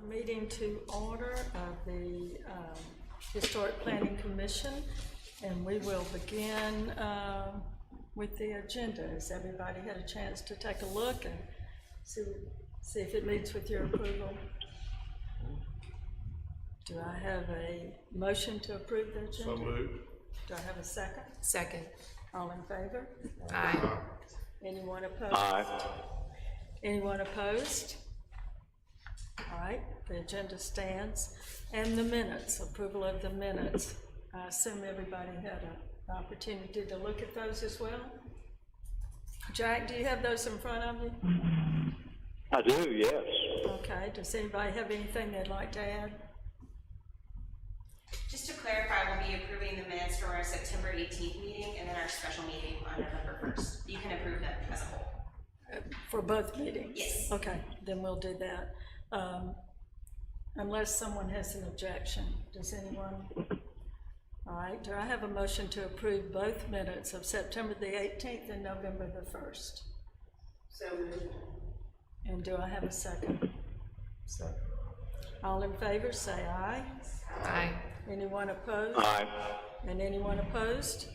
The meeting to order of the Historic Planning Commission, and we will begin with the agenda. Has everybody had a chance to take a look and see if it meets with your approval? Do I have a motion to approve the agenda? So moved. Do I have a second? Second. All in favor? Aye. Anyone opposed? Aye. Anyone opposed? All right, the agenda stands. And the minutes, approval of the minutes. I assume everybody had an opportunity to look at those as well? Jack, do you have those in front of you? I do, yes. Okay, does anybody have anything they'd like to add? Just to clarify, we'll be approving the minutes from our September 18th meeting and then our special meeting on November 1st. You can approve them as a whole. For both meetings? Yes. Okay, then we'll do that. Unless someone has an objection. Does anyone? All right, do I have a motion to approve both minutes of September the 18th and November the 1st? So moved. And do I have a second? Second. All in favor, say aye. Aye. Anyone opposed? Aye. And anyone opposed?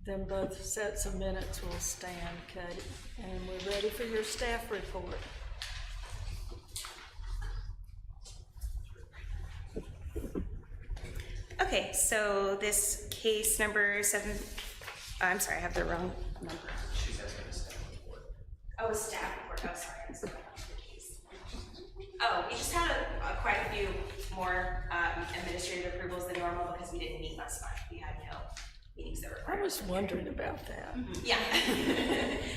Then both sets of minutes will stand, Kate. And we're ready for your staff report. Okay, so this case number 7, I'm sorry, I have the wrong number. She says staff report. Oh, staff report. Oh, sorry. I was looking at the case. Oh, we just had quite a few more administrative approvals than normal because we didn't meet last month. We had no meetings that were. I was wondering about that. Yeah.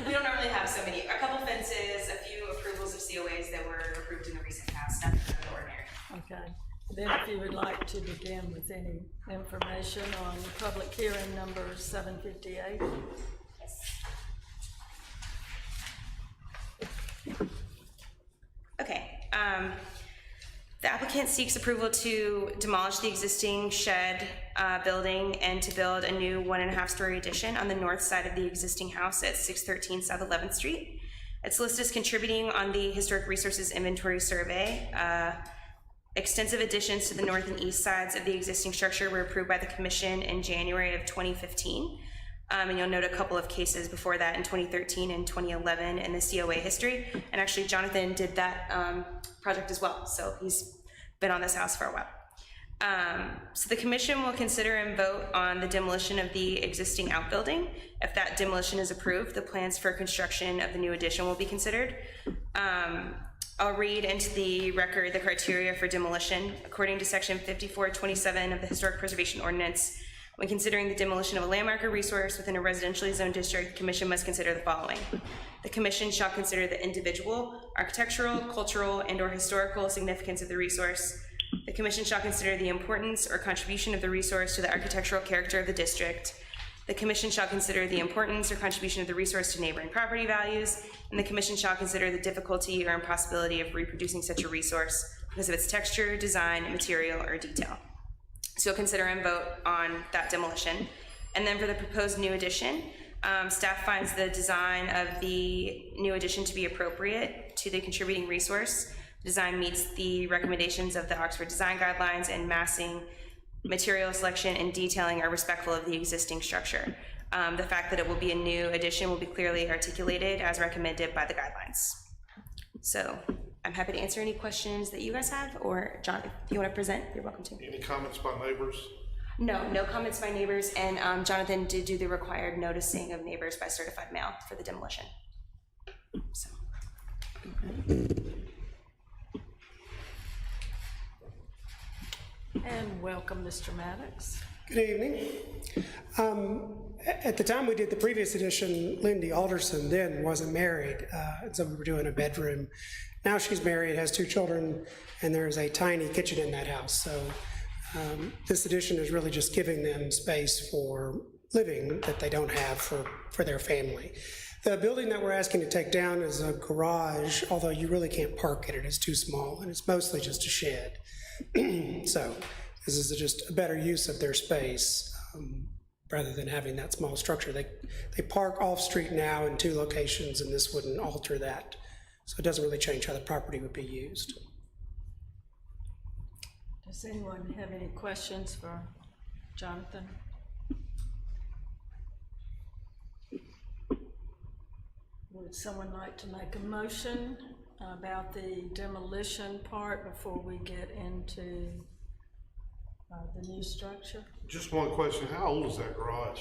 We don't normally have so many. A couple fences, a few approvals of COAs that were approved in the recent past, nothing out of the ordinary. Okay. Then if you would like to begin with any information on public hearing number 758. Okay. The applicant seeks approval to demolish the existing shed building and to build a new 1.5-story addition on the north side of the existing house at 613 South 11th Street. It's listed as contributing on the Historic Resources Inventory Survey. Extensive additions to the north and east sides of the existing structure were approved by the Commission in January of 2015. And you'll note a couple of cases before that in 2013 and 2011 in the COA history. And actually, Jonathan did that project as well. So he's been on this house for a while. So the Commission will consider and vote on the demolition of the existing outbuilding. If that demolition is approved, the plans for construction of the new addition will be considered. I'll read into the record the criteria for demolition. According to section 5427 of the Historic Preservation Ordinance, when considering the demolition of a landmark or resource within a residentially zoned district, the Commission must consider the following. The Commission shall consider the individual, architectural, cultural, and/or historical significance of the resource. The Commission shall consider the importance or contribution of the resource to the architectural character of the district. The Commission shall consider the importance or contribution of the resource to neighboring property values, and the Commission shall consider the difficulty or impossibility of reproducing such a resource because of its texture, design, material, or detail. So you'll consider and vote on that demolition. And then for the proposed new addition, staff finds the design of the new addition to be appropriate to the contributing resource. The design meets the recommendations of the Oxford Design Guidelines, and massing, material selection, and detailing are respectful of the existing structure. The fact that it will be a new addition will be clearly articulated as recommended by the guidelines. So I'm happy to answer any questions that you guys have, or John, if you want to present, you're welcome to. Any comments by neighbors? No comments by neighbors, and Jonathan did do the required noticing of neighbors by certified mail for the demolition. So. And welcome, Mr. Maddox. Good evening. At the time we did the previous edition, Lindy Alderson then wasn't married, and so we were doing a bedroom. Now she's married, has 2 children, and there's a tiny kitchen in that house. So this edition is really just giving them space for living that they don't have for their family. The building that we're asking to take down is a garage, although you really can't park in it. It's too small, and it's mostly just a shed. So this is just a better use of their space rather than having that small structure. They park off-street now in 2 locations, and this wouldn't alter that So it doesn't really change how the property would be used. Does anyone have any questions for Jonathan? Would someone like to make a motion about the demolition part before we get into the new structure? Just one question, how old is that garage?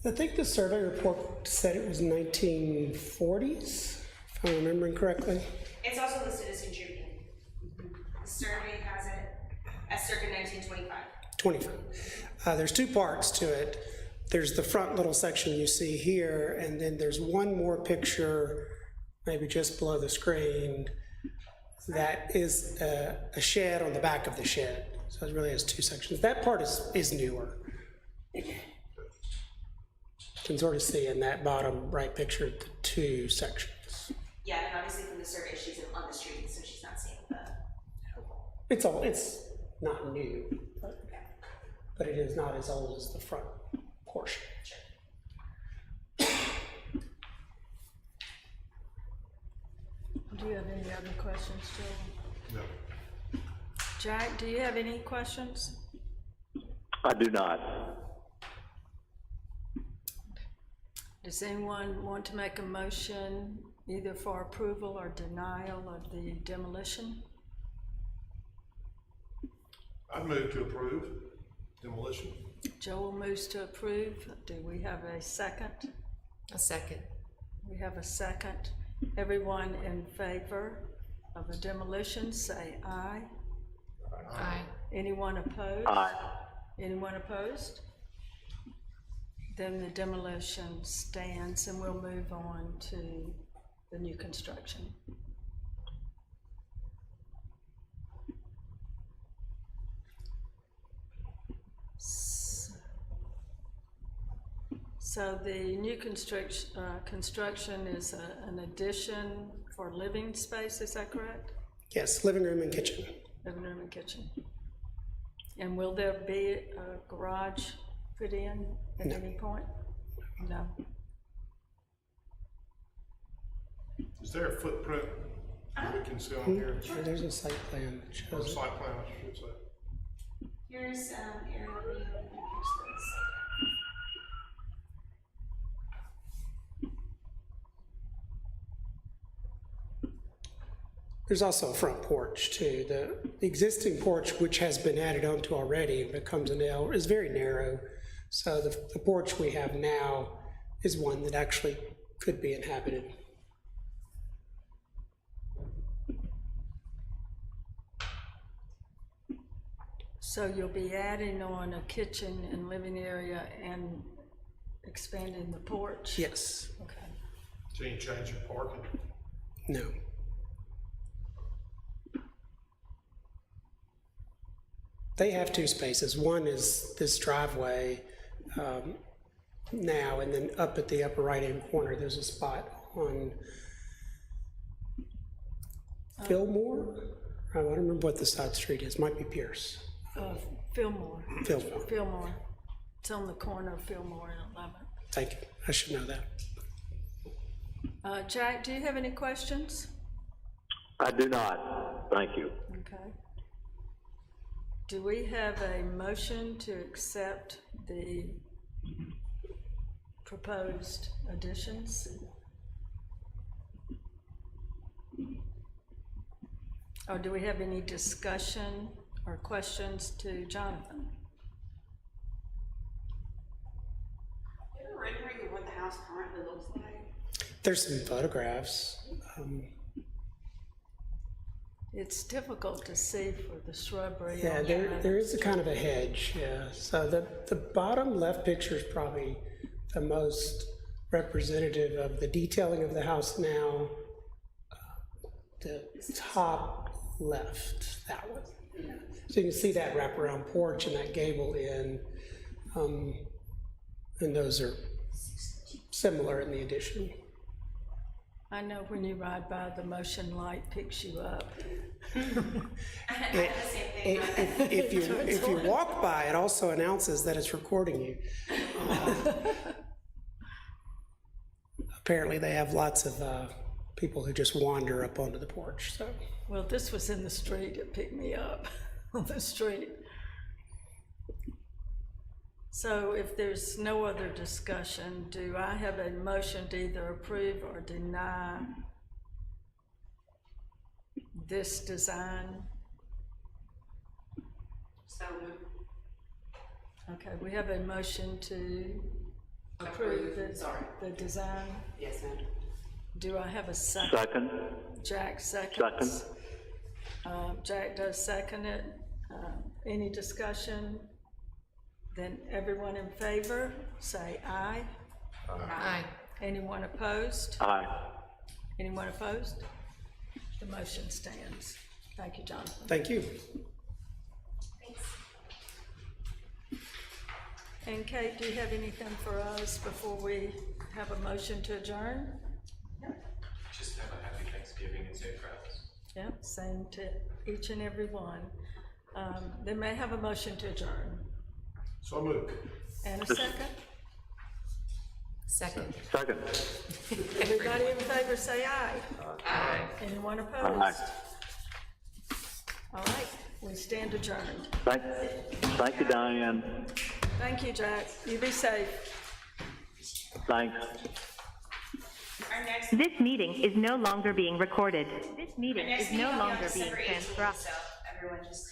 I think the survey report said it was 1940s, if I'm remembering correctly. It's also listed as contributing. The survey has it as circa 1925. 25. There's two parts to it. There's the front little section you see here, and then there's one more picture, maybe just below the screen, that is a shed on the back of the shed. So it really has two sections. That part is newer. You can sort of see in that bottom right picture the two sections. Yeah, and obviously from the survey, she's on the street, so she's not seeing the. It's not new, but it is not as old as the front portion. Do you have any other questions, Joe? No. Jack, do you have any questions? I do not. Does anyone want to make a motion either for approval or denial of the demolition? I'd move to approve demolition. Joel moves to approve. Do we have a second? A second. We have a second. Everyone in favor of the demolition, say aye. Aye. Anyone opposed? Aye. Anyone opposed? Then the demolition stands and we'll move on to the new construction. So the new construction is an addition for living space, is that correct? Yes, living room and kitchen. Living room and kitchen. And will there be a garage put in at any point? No. Is there a footprint that we can see on here? There's a site plan that Or shows it. site plan, I should say. Here's aerial view, and here's this. There's also a front porch too. The existing porch, which has been added onto already and becomes an L, is very narrow. So the porch we have now is one that actually could be inhabited. So you'll be adding on a kitchen and living area and expanding the porch? Yes. Okay. So you change your parking? No. They have two spaces. One is this driveway now, and then up at the upper right-hand corner, there's a spot on Fillmore. I don't remember what the side street is. Might be Pierce. Fillmore. Fillmore. Fillmore. It's on the corner of Fillmore and 11th. Thank you. I should know that. Jack, do you have any questions? I do not. Thank you. Okay. Do we have a motion to accept the proposed additions? Or do we have any discussion or questions to Jonathan? Do you have a rendering of what the house currently looks like? There's some photographs. It's difficult to see for the shrubbery. Yeah, on there is a kind of a hedge, yeah. So the bottom left picture is probably the most representative of the detailing of the house now. The top left, that one. So you can see that wraparound porch and that gable in, and those are similar in the addition. I know when you ride by, the motion light picks you up. If you walk by, it also announces that it's recording you. Apparently they have lots of people who just wander up onto the porch, so. Well, this was in the street, it picked me up on the street. So if there's no other discussion, do I have a motion to either approve or deny this design? So moved. Okay, we have a motion to approve the design. Yes, ma'am. Do I have a second? Second. Jack seconds. Second. Jack does second it. Any discussion? Then everyone in favor, say aye. Aye. Anyone opposed? Aye. Anyone opposed? The motion stands. Thank you, Jonathan. Thank you. And Kate, do you have anything for us before we have a motion to adjourn? Just have a happy Thanksgiving and safe travels. Yep, same to each and every one. Then may I have a motion to adjourn? So moved. And a second? Second. Second. Everybody in favor say aye. Aye. Anyone opposed? Aye. All right, we stand adjourned. Thank you, Diane. Thank you, Jack. You be safe. Thanks. Our next, This meeting is no longer being recorded. This our meeting next is meeting no will be on longer being December 18th, transcribed. so everyone just